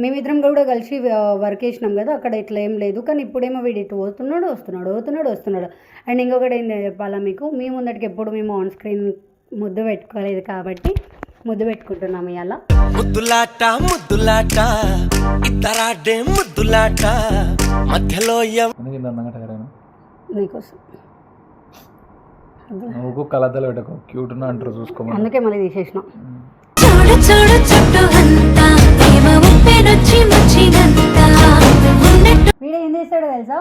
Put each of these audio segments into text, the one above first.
మేమిద్దరం కూడా కలిసి వర్క్ చేసినాం కదా, అక్కడ ఇట్లా ఏం లేదు. కానీ ఇప్పుడేమో వీడు ఇటు వస్తున్నాడు. అండ్ ఇంకొకటి ఏం చెప్పాలా మీకు, మీ ముందటికి ఎప్పుడు మేము ఆన్ స్క్రీన్ ముద్దు పెట్టుకోలేదు కాబట్టి ముద్దు పెట్టుకుంటున్నాము ఇవాళ. నీకోసం అందుకే మళ్ళీ తీసేసిన. వీడు ఏం చేస్తాడో తెలుసా,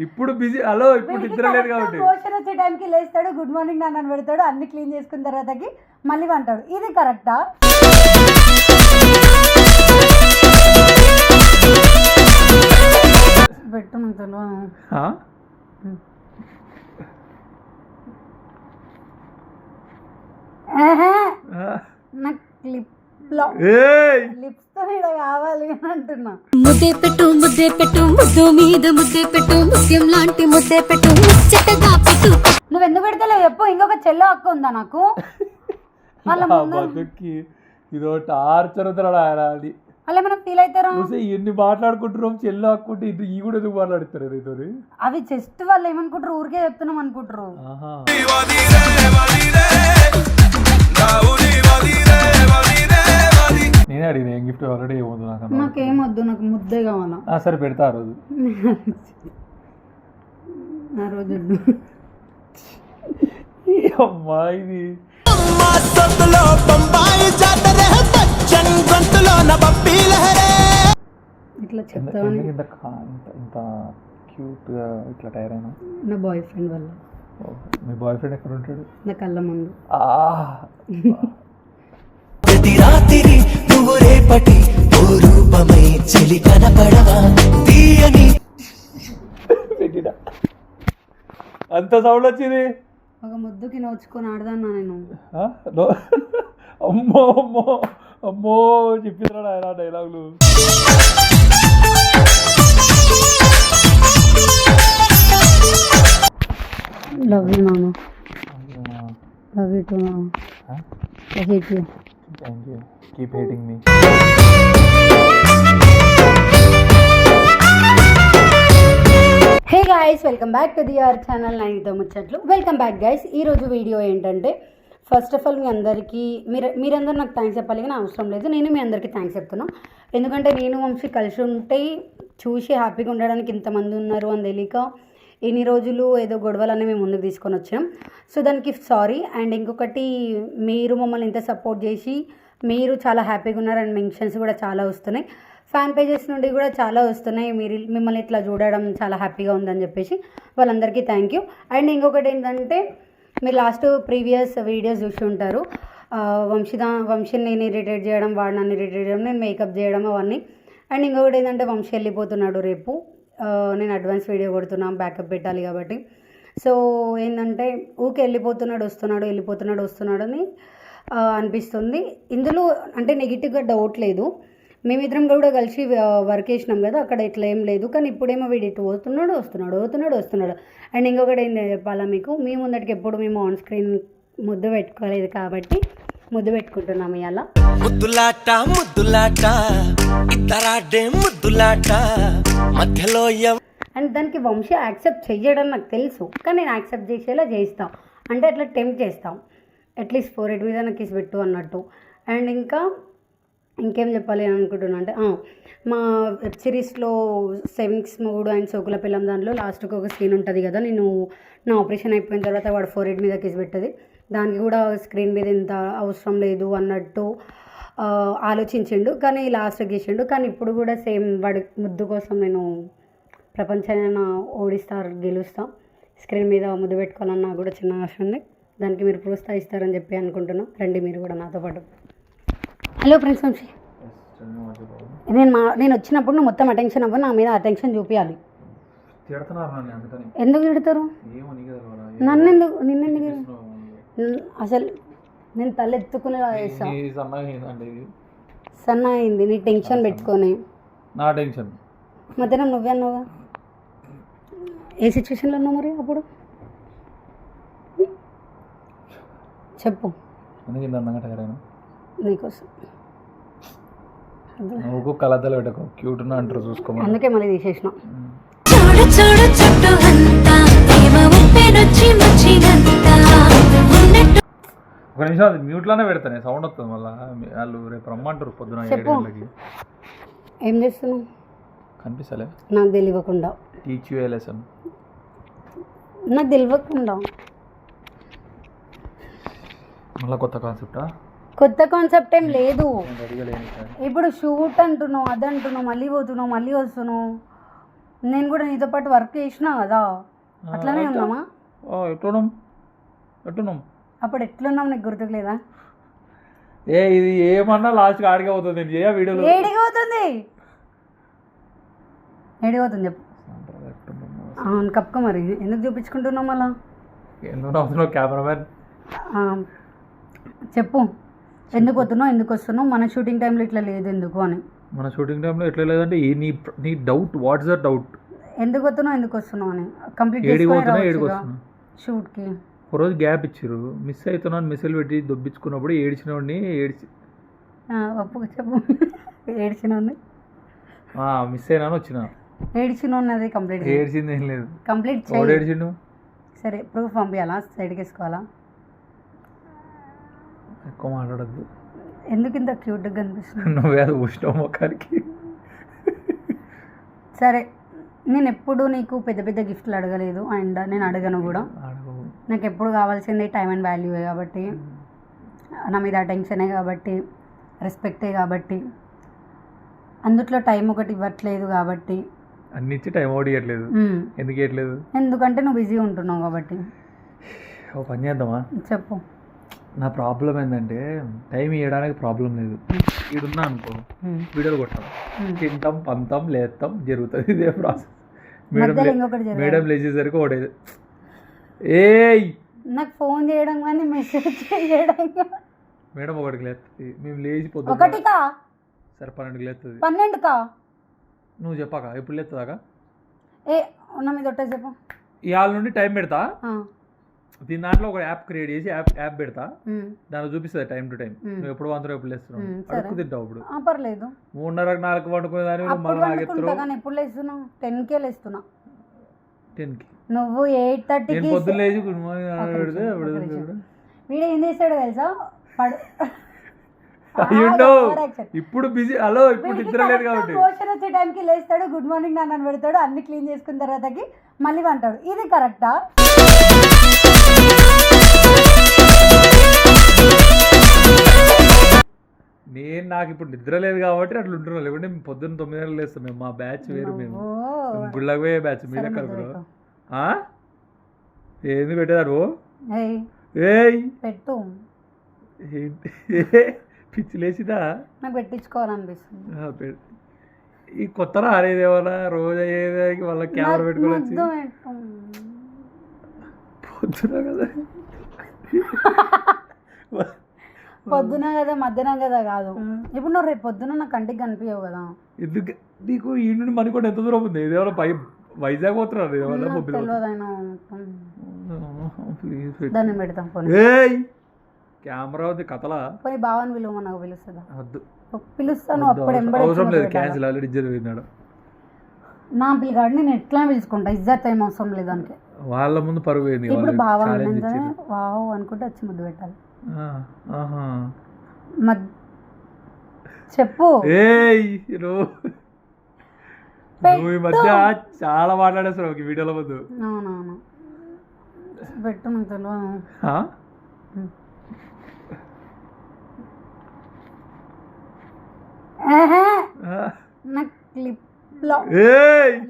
ఇప్పుడు బిజీ. హలో, ఇప్పుడు నిద్ర లేదు కాబట్టి మోషన్ వచ్చే టైంకి లేస్తాడు, గుడ్ మార్నింగ్ నాన్న పెడతాడు, అన్ని క్లీన్ చేసుకున్న తర్వాతకి మళ్ళీ అంటాడు. ఇది కరెక్టా? పెట్టు నాకు లిప్స్ తో కావాలి అని అంటున్నా. ముద్దే పెట్టు ముద్దు మీద ముద్దే పెట్టు, ముత్యం లాంటి ముద్దే పెట్టు, ముచ్చటగా పెట్టు. నువ్వు ఎందుకు పెడతలేవు చెప్పు. ఇంకొక చెల్ల అక్క ఉందా నాకు? ఇదో టార్చర్ అది. అలా మనం ఫీల్ అవుతారా? ఎన్ని మాట్లాడుకుంటున్నాం చెల్ల అక్కుంటే ఈ కూడా ఎందుకు మాట్లాడుతారు? అవి జస్ట్ వాళ్ళు ఏమనుకుంటారు, ఊరికే చెప్తున్నాం అనుకుంటారు. నేనే అడిగిన ఏం గిఫ్ట్ ఆల్రెడీ ఏమొద్దు నాకేం వద్దు, నాకు ముద్దే కావాలా. సరే పెడతా ఆ రోజు. ఆ రోజు అమ్మా ఇది ఇట్లా చెప్తాను. ఇంత క్యూట్ గా ఇట్లా టైర్ అయినా నా బాయ్ ఫ్రెండ్ వల్ల. మీ బాయ్ ఫ్రెండ్ ఎక్కడ ఉంటాడు? నా కళ్ళ ముందు. ప్రతి రాత్రి నువ్వు రేపటి ఓ రూపమై చెలి కనపడవా తీయని. అంత సౌండ్ వచ్చింది. ఒక ముద్దుకి నోచుకొని ఆడదాన్నా నేను. అమ్మో అమ్మో అమ్మో చెప్పిస్తున్నాడు ఆయన డైలాగులు. లవ్ యూ నాన్న. లవ్ యూ టు నాన్న. I hate you. Thank you. Keep hating me. Hey guys, welcome back to our channel నైనితో ముచ్చట్లు. Welcome back guys. ఈరోజు వీడియో ఏంటంటే, ఫస్ట్ ఆఫ్ ఆల్ మీ అందరికీ మీరందరూ నాకు థ్యాంక్స్ చెప్పాలి కానీ అవసరం లేదు, నేను మీ అందరికీ థ్యాంక్స్ చెప్తున్నాను. ఎందుకంటే నేను వంశీ కలిసి ఉంటే చూసి హ్యాపీగా ఉండడానికి ఇంతమంది ఉన్నారు అని తెలియక ఇన్ని రోజులు ఏదో గొడవలన్నీ మేము ముందుకు తీసుకొని వచ్చాం. సో దానికి సారీ. అండ్ ఇంకొకటి, మీరు మమ్మల్ని ఇంత సపోర్ట్ చేసి మీరు చాలా హ్యాపీగా ఉన్నారు అండ్ మెన్షన్స్ కూడా చాలా వస్తున్నాయి, ఫ్యాన్ పేజెస్ నుండి కూడా చాలా వస్తున్నాయి. మిమ్మల్ని ఇట్లా చూడడం చాలా హ్యాపీగా ఉందని చెప్పేసి వాళ్ళందరికీ థ్యాంక్ యూ. అండ్ ఇంకొకటి ఏంటంటే, మీరు లాస్ట్ ప్రీవియస్ వీడియోస్ చూసి ఉంటారు, వంశీని నేను ఇరిటేట్ చేయడం, వాడు నన్ను ఇరిటేట్ చేయడం, నేను మేకప్ చేయడం అవన్నీ. అండ్ ఇంకొకటి ఏంటంటే, వంశీ వెళ్ళిపోతున్నాడు రేపు. నేను అడ్వాన్స్ వీడియో కొడుతున్నాను, బ్యాకప్ పెట్టాలి కాబట్టి. సో ఏంటంటే, ఊకే వెళ్ళిపోతున్నాడు అని అనిపిస్తుంది. ఇందులో అంటే నెగిటివ్గా డౌట్ లేదు. మేమిద్దరం కూడా కలిసి వర్క్ చేసినాం కదా, అక్కడ ఇట్లా ఏం లేదు. కానీ ఇప్పుడేమో వీడు ఇటు వస్తున్నాడు. అండ్ ఇంకొకటి ఏం చెప్పాలా మీకు, మీ ముందటికి ఎప్పుడు మేము ఆన్ స్క్రీన్ ముద్దు పెట్టుకోలేదు కాబట్టి ముద్దు పెట్టుకుంటున్నాము ఇవాళ. అండ్ దానికి వంశీ యాక్సెప్ట్ చెయ్యడం నాకు తెలుసు, కానీ నేను యాక్సెప్ట్ చేసేలా చేస్తాం. అంటే అట్లా టెంప్ట్ చేస్తాం, అట్లీస్ట్ ఫోరెడ్ మీద నాకు కిస్ పెట్టు అన్నట్టు. అండ్ ఇంకేం చెప్పాలి అని అనుకుంటున్నా అంటే, మా వెబ్ సిరీస్లో సెవింగ్స్ మొగుడు అండ్ సోకుల పిల్లం దాంట్లో లాస్ట్కి ఒక సీన్ ఉంటుంది కదా, నేను నా ఆపరేషన్ అయిపోయిన తర్వాత వాడు ఫోరెడ్ మీద కిస్ పెట్టది, దానికి కూడా స్క్రీన్ మీద ఇంత అవసరం లేదు అన్నట్టు ఆలోచించిండు, కానీ లాస్ట్కి గీసిండు. కానీ ఇప్పుడు కూడా సేమ్ వాడి ముద్దు కోసం నేను ప్రపంచాన్ని గెలుస్తా, స్క్రీన్ మీద ముద్దు పెట్టుకోవాలని నాకు కూడా చిన్న ఆశ ఉంది. దానికి మీరు ప్రోత్సహిస్తారని చెప్పి అనుకుంటున్నాను. రండి మీరు కూడా నాతో పాటు. హలో ఫ్రెండ్స్, వంశీ నేను వచ్చినప్పుడు నువ్వు మొత్తం అటెన్షన్ అవ్వ, నా మీద అటెన్షన్ చూపించాలి. ఎందుకు తిడతారు నిన్నెందుకు? అసలు నేను తల ఎత్తుకునే సన్న అయింది నీ టెన్షన్ పెట్టుకొని. నా టెన్షన్ మధ్యాహ్నం నువ్వే అన్నావుగా, ఏ సిచ్యువేషన్లో ఉన్నావు మరి అప్పుడు చెప్పు. నీకోసం నువ్వు కలద్దలు పెట్టకు క్యూట్ ఉన్నా అంటారు చూసుకోమని. అందుకే మళ్ళీ తీసేసిన. చూడు చూడు చుట్టూ అంతా ప్రేమ ఉప్పెనొచ్చి వచ్చినంతా ఉన్నట్టు. ఒక నిమిషం అది మ్యూట్లోనే పెడతాను, సౌండ్ వస్తుంది మళ్ళీ. వాళ్ళు రేపు రమ్మంటారు పొద్దున 7 గంటలకి. ఏం చేస్తున్నావు? కనిపిస్తలే నాకు తెలియకుండా. Teach you A lesson. నాకు తెలియకుండా మళ్ళీ కొత్త కాన్సెప్టా? కొత్త కాన్సెప్ట్ ఏం లేదు. నేను రెడీగా లేని సార్. ఇప్పుడు షూట్ అంటున్నావు, అదంటున్నావు, మళ్ళీ పోతున్నావు, మళ్ళీ వస్తున్నావు. నేను కూడా నీతో పాటు వర్క్ చేసినా కదా, అట్లనే ఉన్నామా? ఎట్టున్నాం అప్పుడు ఎట్లున్నాం నీకు గుర్తుకు లేదా? ఇది ఏమన్నా లాస్ట్కి ఆడిగా అవుతుంది. నేను చేయ వీడియోలో ఏడిపోతుంది చెప్పు. అవును కప్పుకో. మరి ఎందుకు చూపించుకుంటున్నావు మళ్ళా? ఎందుకు అవుతున్నావు కెమెరామెన్? చెప్పు, ఎందుకు వస్తున్నావు, ఎందుకు వస్తున్నావు? మన షూటింగ్ టైంలో ఇట్లా లేదు ఎందుకు అని. మన షూటింగ్ టైంలో ఎట్లా లేదంటే నీ డౌట్, వాట్స్ ద డౌట్? ఎందుకు వస్తున్నావు, ఎందుకు వస్తున్నావు అని కంప్లీట్ షూట్కి. ఒకరోజు గ్యాప్ ఇచ్చారు, మిస్ అవుతున్నాను మెసేజ్ పెట్టి దొబ్బించుకున్నప్పుడు ఏడ్చినోడిని ఒప్పుకు చెప్పు. ఏడ్చినోడిని మిస్ అయినా వచ్చిన. ఏడ్చినోన్నది కంప్లీట్ ఏడ్చింది ఏం లేదు. కంప్లీట్ ఏడ్చిండు. సరే ప్రూఫ్ పంపించాలా? సైడ్కి వేసుకోవాలా? ఎక్కువ మాట్లాడద్దు. ఎందుకు ఇంత క్యూట్గా కనిపిస్తుంది? నువ్వే అది ఉష్ణం మొక్కడికి. సరే, నేను ఎప్పుడు నీకు పెద్ద పెద్ద గిఫ్ట్లు అడగలేదు అండ్ నేను అడగను కూడా. నాకు ఎప్పుడు కావాల్సింది టైం అండ్ వాల్యూవే కాబట్టి, నా మీద అటెన్షనే కాబట్టి, రెస్పెక్టే కాబట్టి, అందుట్లో టైం ఒకటి ఇవ్వట్లేదు కాబట్టి. అన్ని ఇచ్చి టైం అవుట్ ఇవ్వట్లేదు. ఎందుకు ఇవ్వట్లేదు? ఎందుకంటే నువ్వు బిజీ ఉంటున్నావు కాబట్టి. ఓ పని చేద్దామా? చెప్పు. నా ప్రాబ్లం ఏంటంటే టైం ఇవ్వడానికి ప్రాబ్లం లేదు. ఈడున్నా అనుకో వీడియోలు కొట్టాం, తింటాం, పంతాం, లేస్తాం, జరుగుతుంది. ఇదే ప్రాసెస్. మేడం లేచేసరికి ఒకటే నాకు ఫోన్ చేయడం కానీ మెసేజ్ చేయడం. మేడం ఒకటికి లేస్తుంది, మేము లేచి పొద్దు. ఒకటికా? సరే 12కి లేస్తుంది. 12కా? నువ్వు చెప్పాక ఎప్పుడు లేస్తుందాకా? నా మీద ఒట్టే చెప్పు. ఇవాళ నుండి టైం పెడతా. దీని దాంట్లో ఒక యాప్ క్రియేట్ చేసి యాప్ పెడతా, దాన్ని చూపిస్తుంది టైం టు టైం. నువ్వు ఎప్పుడు వంతరం ఎప్పుడు లేస్తున్నావు అడుగు తింటావు. ఇప్పుడు పర్లేదు. 3:30 4 వండుకునే దాని ఎప్పుడు లేస్తున్నావు? 10కే లేస్తున్నా. 10కి నువ్వు 8:30కి పొద్దున్న లేచి గుడ్ మార్నింగ్ పెడితే వీడు ఏం చేస్తాడు తెలుసా? ఇప్పుడు బిజీ. హలో, ఇప్పుడు నిద్ర లేదు కాబట్టి మోషన్ వచ్చే టైంకి లేస్తాడు, గుడ్ మార్నింగ్ నాన్న పెడతాడు, అన్ని క్లీన్ చేసుకున్న తర్వాతకి మళ్ళీ అంటాడు. ఇది కరెక్టా? నాకు ఇప్పుడు నిద్ర లేదు కాబట్టి అట్లా ఉంటున్నాం. లేకుంటే మేము పొద్దున్న 9 గంటలకు లేస్తాం. మేము మా బ్యాచ్ వేరు, మేము గుళ్ళకి పోయే బ్యాచ్. మీరే కలుపురు. ఏంది పెట్టేదాడు? పెట్టు. పిచ్చి లేచిదా? నాకు పెట్టించుకోవాలనిపిస్తుంది. ఈ కొత్త రాలేదేమన్నా రోజు అయ్యేదానికి వాళ్ళ కెమెరా పెట్టుకోవాలి. పొద్దున కదా, పొద్దున కదా, మధ్యాహ్నం కదా కాదు. ఇప్పుడు నువ్వు రేపు పొద్దున నాకు కంటికి కనిపించవు కదా. ఎందుకు? నీకు ఈ నుండి మనకు ఎంత దూరం ఉంది? ఇదేమన్నా వైజాగ్ పోతున్నారు. దాన్ని పెడతాం. కెమెరా ఉంది కథలా. పోయి బావని విలువ, నాకు పిలుస్తుందా? వద్దు, పిలుస్తాను. అప్పుడు అవసరం లేదు, క్యాన్సిల్. ఆల్రెడీ ఇజ్జత్ పోయినాడు. నా పిల్లగాడు నేను ఎట్లా పిలుచుకుంటా? ఇజ్జత్ ఏం అవసరం లేదు దానికి. వాళ్ళ ముందు పరుగు పోయింది. ఇప్పుడు బావ వావ్ అనుకుంటే వచ్చి ముద్దు పెట్టాలి. చెప్పు. నువ్వు ఈ మధ్య చాలా మాట్లాడేస్తావు ఒక వీడియోలో ముందు. అవునవును, పెట్టు. నాకు తెలియదు. నాకు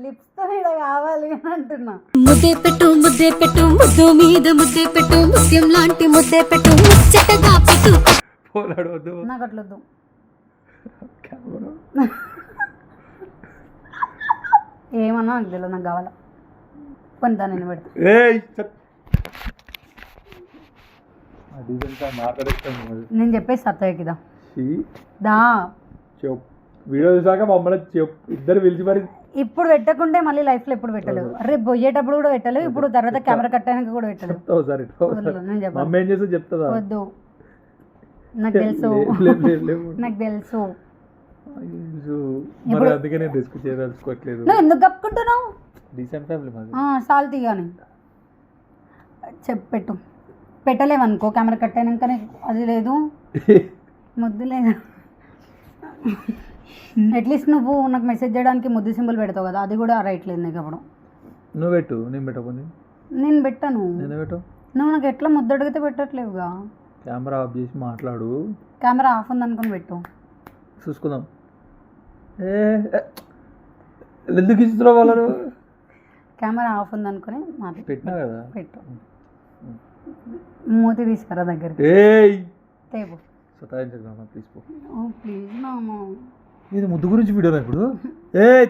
లిప్స్ తో కావాలి అని అంటున్నా. ముద్దే పెట్టు, ముద్దే పెట్టు, ముద్దు మీద ముద్దే పెట్టు, ముత్యం లాంటి ముద్దే పెట్టు, ముచ్చటగా పెట్టు. నాకు అట్లొద్దు. ఏమన్నా నాకు తెలియదు, నాకు కావాలా. కొంత నేను పెడతా. నేను చెప్పేసి సత్తయ్యకి దా వీడియో చూసాక మమ్మల్ని ఇద్దరు పిలిచి మరి. ఇప్పుడు పెట్టకుంటే మళ్ళీ లైఫ్ లో ఎప్పుడు పెట్టలేవు. రేపు పోయేటప్పుడు కూడా పెట్టలేవు. ఇప్పుడు తర్వాత కెమెరా కట్ అయినాక కూడా పెట్టలేవు. వద్దు, నాకు తెలుసు, నాకు తెలుసు. మరి అందుకే నేను రిస్క్ చేయదలుచుకోవట్లేదు. నువ్వు ఎందుకు కప్పుకుంటున్నావు? డీసెంట్ ఫ్యామిలీ మాది. సాల్తీ కానీ పెట్టు. పెట్టలేవనుకో కెమెరా కట్ అయినాకనే అది లేదు ముద్దు లేదు. అట్లీస్ట్ నువ్వు నాకు మెసేజ్ చేయడానికి ముద్దు సింబల్ పెడతావు కదా, అది కూడా రైట్ లేదు నీకు. అప్పుడు నువ్వు పెట్టు, నేను పెట్టకపోతే నేను పెట్టాను. నేను పెట్టు. నువ్వు నాకు ఎట్లా ముద్దు అడిగితే పెట్టట్లేవుగా. కెమెరా ఆఫ్ చేసి మాట్లాడు. కెమెరా ఆఫ్ ఉంది అనుకుని పెట్టు, చూసుకుందాం. ఎందుకు ఇస్తున్నావు వాళ్ళు? కెమెరా ఆఫ్ ఉంది అనుకుని మాట్లాడు. పెట్టినా కదా. పెట్టు. మూతి తీసుకురా దగ్గరికి. తేపు సతాయించగలమా ప్లీజ్ పో. ప్లీజ్ మామా. ఇది ముద్దు గురించి వీడియోనా ఇప్పుడు?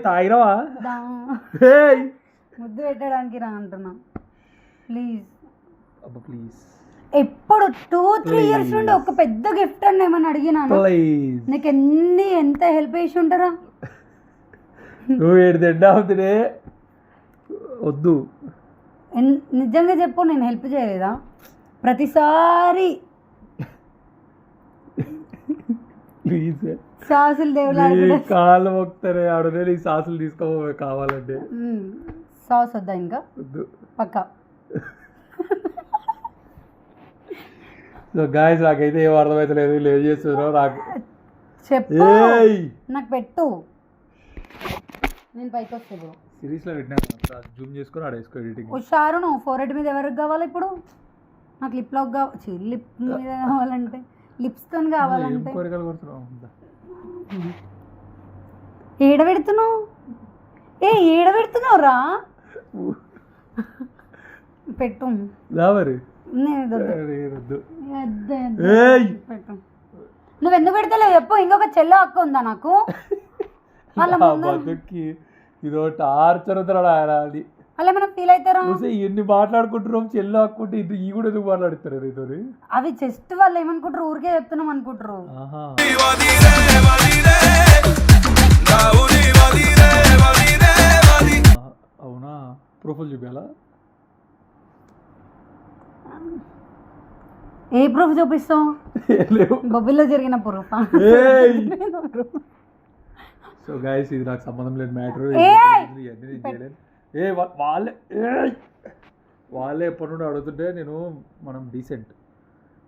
తాగిరావా? ముద్దు పెట్టడానికి రా అంటున్నా ప్లీజ్. అబ్బా ప్లీజ్. ఎప్పుడు 2-3 ఇయర్స్ నుండి ఒక పెద్ద గిఫ్ట్ అని ఏమని అడిగినాను. నీకు ఎంత హెల్ప్ చేసి ఉంటారా? నువ్వు ఏడు అవుతుడే వద్దు. నిజంగా చెప్పు, నేను హెల్ప్ చేయలేదా ప్రతిసారి? ప్లీజ్ సాసులు దేవులాడు కాళ్ళు మొక్కుతారే ఆడనే నీకు సాసులు తీసుకో కావాలంటే. సాస్ వద్దా ఇంకా? వద్దు పక్కా. సో గాయస్ నాకైతే ఏం అర్థమవుతలేదు, ఏం చేస్తున్నారో నాకు చెప్పు. నాకు పెట్టు, నేను పైకి వస్తే ఇప్పుడు సిరీస్లో పెట్టినా జూమ్ చేసుకొని ఆడేసుకో ఎడిటింగ్. హుషారు. నువ్వు ఫోరెడ్ మీద ఎవరికి కావాలి ఇప్పుడు? నాకు లిప్ లాక్ కావాలి. లిప్ మీద కావాలంటే లిప్స్తో కావాలంటే కోరికలు కొడుతున్నావు. ఏడ పెడుతున్నావు? ఏడ పెడుతున్నావు రా? పెట్టు. పెట్టు. నువ్వు ఎందుకు పెడతలేవు చెప్పు. ఇంకొక చెల్ల అక్క ఉందా నాకు? ఇదో టార్చర్ ఆయన. అది అలా మనం ఫీల్ అవుతారా? ఎన్ని మాట్లాడుకుంటున్నాం చెల్లి అక్కుంటే ఇది ఈ కూడా ఎందుకు మాట్లాడుతారు నీతో? అవి జస్ట్ వాళ్ళు ఏమనుకుంటారు, ఊరికే చెప్తున్నాం అనుకుంటారు. అవునా? ప్రూఫ్లు చూపించాలా? ఏ ప్రూఫ్ చూపిస్తావు? బొబ్బిల్లో జరిగిన ప్రూఫ్. సో గైస్ ఇది నాకు సంబంధం లేని మ్యాటర్. వాళ్ళే ఎప్పటి నుండి అడుగుతుంటే నేను మనం డీసెంట్,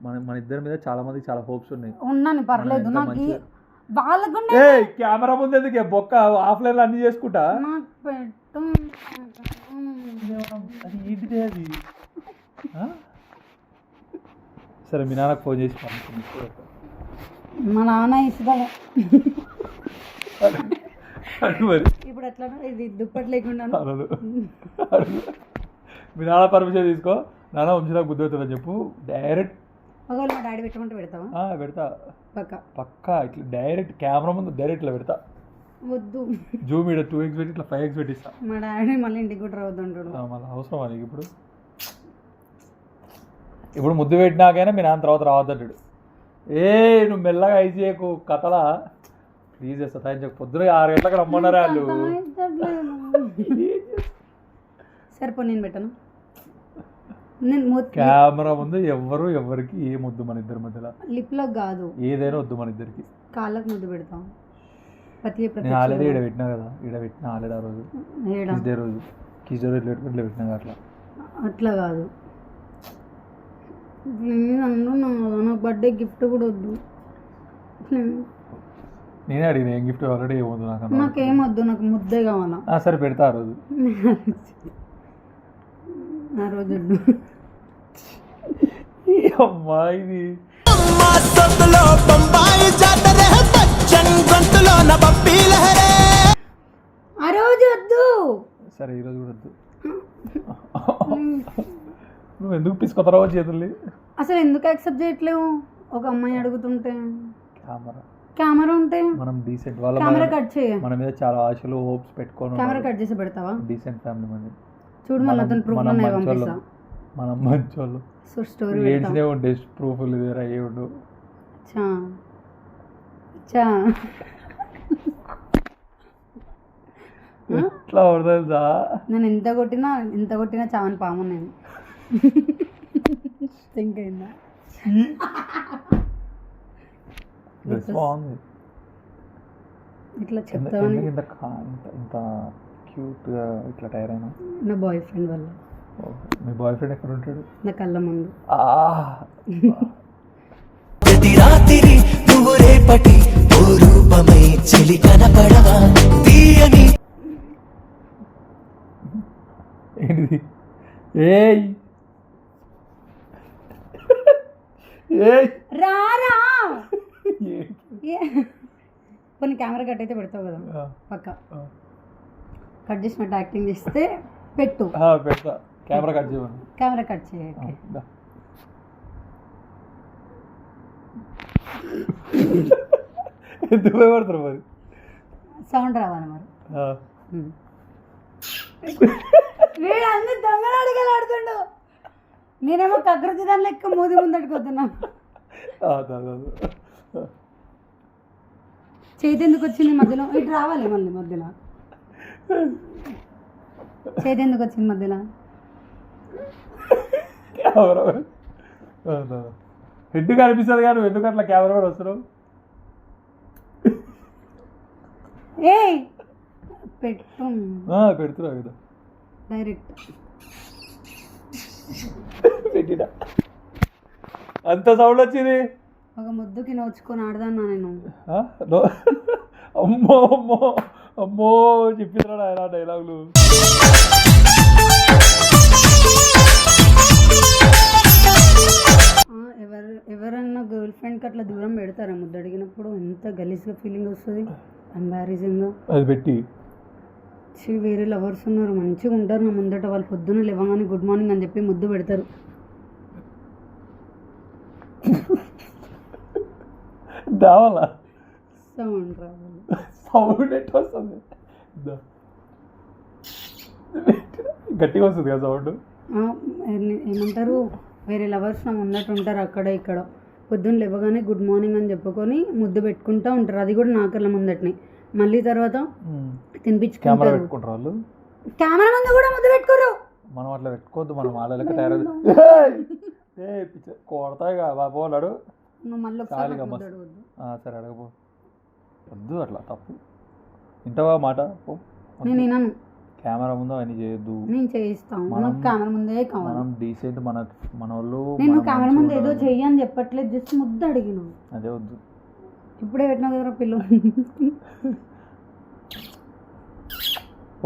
మన ఇద్దరి మీద చాలా మందికి చాలా హోప్స్ ఉన్నాయి. ఉన్నాను పర్లేదు. నాకు కెమెరా ముందు ఎందుకే బొక్క ఆఫ్లైన్ లో అన్ని చేసుకుంటా. అది సరే మీ నాన్నకు ఫోన్ చేసి మా నాన్న ఇసుకలే మరి ఇప్పుడు ఎట్లా ఇది దుప్పటి లేకుండా మీ నాన్న పర్మిషన్ తీసుకో. నాన్న వంశీలకు బుద్ధి అవుతుందని చెప్పు. డైరెక్ట్ ఒకవేళ మా డాడీ పెట్టుకుంటే పెడతావా? పెడతా పక్కా. ఇట్లా డైరెక్ట్ కెమెరా ముందు డైరెక్ట్ ఇట్లా పెడతా. వద్దు జూమ్ ఇక్కడ 2x పెట్టి ఇట్లా 5x పెట్టిస్తా. మా డాడీ మళ్ళీ ఇంటికి కూడా రావద్దు అంటాడు. మళ్ళీ అవసరమా నీకు ఇప్పుడు ముద్దు పెట్టినాకైనా మీ నాన్న తర్వాత రావద్దంటాడు. నువ్వు మెల్లగా ఐదు చేయకు కథలా ప్లీజ్. సతాయించకు. పొద్దున 6 గంటలకు రమ్మన్నారా వాళ్ళు. సరిపో నేను పెట్టను. కెమెరా ముందు ఎవరికి ఏ ముద్దు మన ఇద్దరి మధ్యలో. లిప్ లో కాదు, ఏదైనా వద్దు మన ఇద్దరికి. కాళ్ళకు ముద్దు పెడతాం. నేను ఆల్రెడీ ఈడ పెట్టినా కదా. ఈడ పెట్టినా ఆల్రెడీ ఆ రోజు కిస్డే రోజు ఇట్లా పెట్టినా అట్లా. అట్లా కాదు. నాకు బర్త్డే గిఫ్ట్ కూడా వద్దు. నేనే అడిగిన ఏం గిఫ్ట్ ఆల్రెడీ ఏమొద్దు నాకు. నాకేమొద్దు, నాకు ముద్దే కావాలా. సరే పెడతా ఆ రోజు. ఆ రోజు అమ్మా ఇది ఆ రోజు వద్దు. సరే ఈరోజు కూడా వద్దు. నువ్వు ఎందుకు పిసుకొత్తరావో చేతుల్ని? అసలు ఎందుకు యాక్సెప్ట్ చేయట్లేవు? ఒక అమ్మాయి అడుగుతుంటే కెమెరా ఉంటే మనం డీసెంట్ వాళ్ళ కెమెరా కట్ చేయ. మన మీద చాలా ఆశలు హోప్స్ పెట్టుకోను. కెమెరా కట్ చేసి పెడతావా? డీసెంట్ ఫ్యామిలీ మంది చూడు మళ్ళీ అతను ప్రూఫ్ ఉన్నాయి పంపిస్తా. మనం మంచోళ్ళు. సో స్టోరీ ఏంటినే ఉండే ప్రూఫ్లు దగ్గర అయ్యే ఉండు. చా చా ఎట్లా పడుతుందా? నేను ఎంత కొట్టినా చావని పాము నేను. థింక్ అయిందా? బాగుంది. ఇట్లా చెప్తామని ఎందుకు ఇంత క్యూట్గా ఇట్లా టైర్ అయినా? నా బాయ్ ఫ్రెండ్ వల్ల. మీ బాయ్ ఫ్రెండ్ ఎక్కడ ఉంటాడు? నా కళ్ళ ముందు. ప్రతి రాత్రి నువ్వు రేపటి ఓ రూపమై చెలి కనపడవా తీయని. ఏంటిది? ఏయ్ ఏయ్ రారా కొన్ని కెమెరా కట్ అయితే పెడతావు కదా పక్క, కట్ చేసినట్టు యాక్టింగ్ చేస్తే పెట్టు. పెడతా. కెమెరా కట్ చేయమని. కెమెరా కట్ చేయండి. ఎందుకు భయపడతారు మరి? సౌండ్ రావాలి మరి. వీడు అందరు దొంగలు అడిగలు ఆడుతుండు, నేనేమో కకృతి దాని లెక్క మూది ముందడుకోతున్నా. చేతి ఎందుకు వచ్చింది మధ్యలో? ఇటు రావాలి మళ్ళీ మధ్యలో. చేతి ఎందుకు వచ్చింది మధ్యలో? కెమెరా హెడ్ కనిపిస్తుంది కానీ ఎందుకు అట్లా కెమెరా కూడా వస్తున్నావు? ఏయ్ పెట్టు. పెడుతున్నావు కదా డైరెక్ట్ పెట్టినా. అంత సౌండ్ వచ్చింది. ఒక ముద్దుకి నోచుకొని ఆడదాన్నా నేను. అమ్మో అమ్మో అమ్మో చెప్పిరా ఆయన డైలాగులు. ఎవరన్నా గర్ల్ ఫ్రెండ్కి అట్లా దూరం పెడతారా ముద్దు అడిగినప్పుడు? ఎంత గలీజ్గా ఫీలింగ్ వస్తుంది, ఎంబారసింగ్గా. అది పెట్టి వేరే లవర్స్ ఉన్నారు మంచిగా ఉంటారు నా ముందట, వాళ్ళు పొద్దున్న లేవగానే గుడ్ మార్నింగ్ అని చెప్పి ముద్దు పెడతారు. దావాలా? సౌండ్ రావాలి. సౌండ్ ఎట్లా వస్తుంది? గట్టిగా వస్తుంది కదా సౌండ్. ఏమంటారు, వేరే లవర్స్ నా ముందట ఉంటారు అక్కడ ఇక్కడ, పొద్దున్న లేవగానే గుడ్ మార్నింగ్ అని చెప్పుకొని ముద్దు పెట్టుకుంటూ ఉంటారు. అది కూడా నా కళ్ళ ముందటనే. మళ్ళీ తర్వాత తినిపించుకుంటారు. పెట్టుకుంటారు వాళ్ళు. కెమెరా ముందు కూడా ముద్దు పెట్టుకోరు. మనం అట్లా పెట్టుకోవద్దు, మనం వాళ్ళ లెక్క తయారు కొడతాయి బాబోలాడు. నువ్వు మళ్ళీ సరే అడగబో వద్దు, అట్లా తప్పు. ఇంటవా మాట? నేను వినను. కెమెరా ముందు అవన్నీ చేయొద్దు. నేను చేయిస్తాను, కెమెరా ముందే కావాలి. మనం డీసెంట్ మన వాళ్ళు. నేను కెమెరా ముందు ఏదో చెయ్యి అని చెప్పట్లేదు, జస్ట్ ముద్దు అడిగిన. అదే వద్దు. ఇప్పుడే పెట్టినా కదా పిల్ల.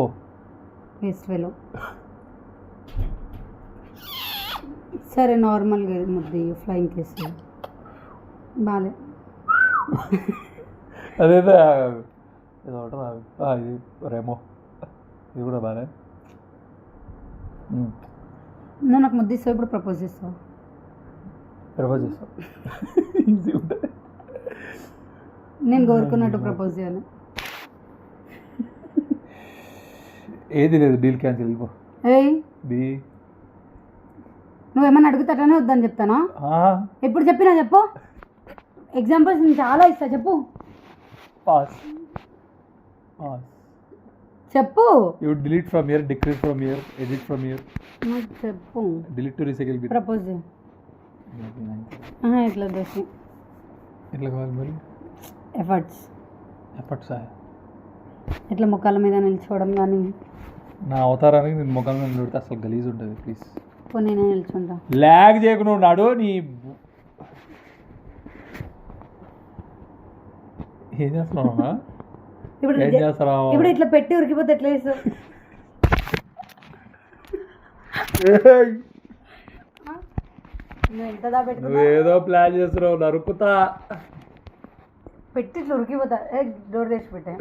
ఓ వేస్ట్ వేలో. సరే నార్మల్గా ముద్దు ఫ్లయింగ్ కేసు బాలే. అదేదో ఏదో ఒకటి ఇది రేమో, ఇది కూడా బాగా. నువ్వు నాకు ముద్దు ఇస్తావు, ఇప్పుడు ప్రపోజ్ చేస్తావు. ప్రపోజ్ చేస్తావు ఈజీ ఉంటుంది. నేను కోరుకున్నట్టు ప్రపోజ్ చేయాలి. ఏది లేదు, డీల్ క్యాన్సిల్. వెళ్ళిపో. ఏయ్ నువ్వేమన్నా అడుగుతాటనే వద్దని చెప్తానా? ఎప్పుడు చెప్పినా చెప్పు. ఎగ్జాంపుల్స్ నేను చాలా ఇస్తా, చెప్పు. పాస్ చెప్పు. You delete from here, decrease from here, edit from here. చెప్పు. Delete to recycle bin. Propose చేయి. ఇట్లా దోషి ఎట్లా కావాలి మరి? ఎఫర్ట్స్ ఇట్లా ముఖాల మీద నిల్చోవడం కానీ. నా అవతారానికి నేను ముఖాల మీద నిలబడితే అసలు గలీజ్ ఉంటుంది. ప్లీజ్ నేనే నిల్చుంటా. లాగ్ చేయకుండా ఉన్నాడు. నీ ఏం చేస్తున్నావు? ఇప్పుడు ఇట్లా పెట్టి ఉరికిపోతే ఎట్లా చేస్తావు? నువ్వేదో ప్లాన్ చేస్తున్నావు, నరుకుతా. పెట్టి ఇట్లా ఉరికిపోతా. డోర్ తెచ్చి పెట్టా.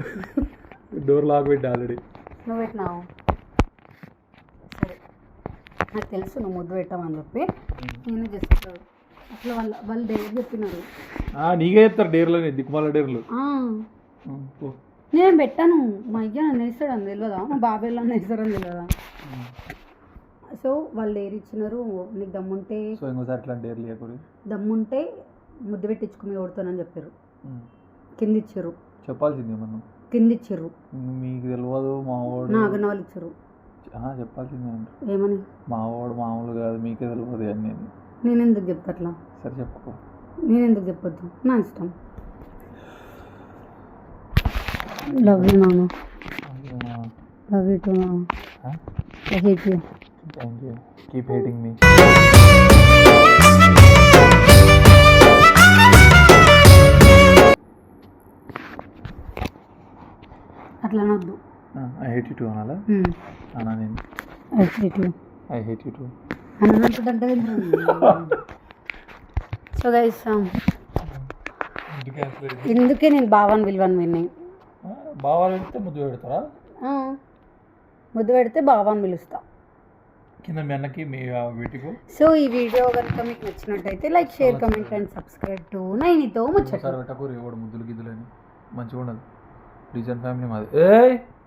డోర్ లాక్ పెట్టి ఆల్రెడీ. నువ్వు పెట్టినావు. సరే నాకు తెలుసు నువ్వు ముద్దు పెట్టామని చెప్పి నేను చేస్తాను. అసలు వాళ్ళు డేర్ చెప్పినారు. నీకే చెప్తారు డేర్లు, దిక్కుమాల డేర్లు. నేను పెట్టాను. మా అయ్య నన్ను వేస్తాడని తెలియదా, మా బాబాయ్ నన్ను వేస్తాడని తెలియదా. సో వాళ్ళు డేర్ ఇచ్చినారు. నీకు దమ్ముంటే దమ్ముంటే ముద్దు పెట్టించుకుని ఓడుతానని చెప్పారు. కింద ఇచ్చారు. చెప్పాల్సింది మనం. కింద ఇచ్చారు. మీకు తెలియదు మా వాడు. నాగన్న వాళ్ళు ఇచ్చారు. చెప్పాల్సింది ఏమని? మా వాడు మామూలు కాదు, మీకే తెలియదు అని. నేను ఎందుకు చెప్తా అట్లా? సరే చెప్పుకో. నేను ఎందుకు చెప్పొద్దు, నా ఇష్టం. లవ్ యూ మామ, లవ్ యూ టూ మామ, I hate you. Thank you, keep hating me. అట్లా అనొద్దు. ఐ హేట్ యూ టూ అనాలా? అనా నేను I hate you I hate you too అన్నదంటే. సో గైస్, ఇందుకే నేను బావాన్ విల్వన్ విన్నింగ్. బాగా పెడితే ముద్దు పెడతారా? ముద్దు పెడితే బావాన్ పిలుస్తా. కింద మీ అన్నకి మీ వీటికి. సో ఈ వీడియో కనుక మీకు నచ్చినట్టయితే like, share, comment and subscribe to నైనితో ముచ్చట్లు. పెట్టకూరు ఎవడు ముద్దులు గిద్దులని మంచిగా ఉండదు. రీజన్ ఫ్యామిలీ మాది. ఏ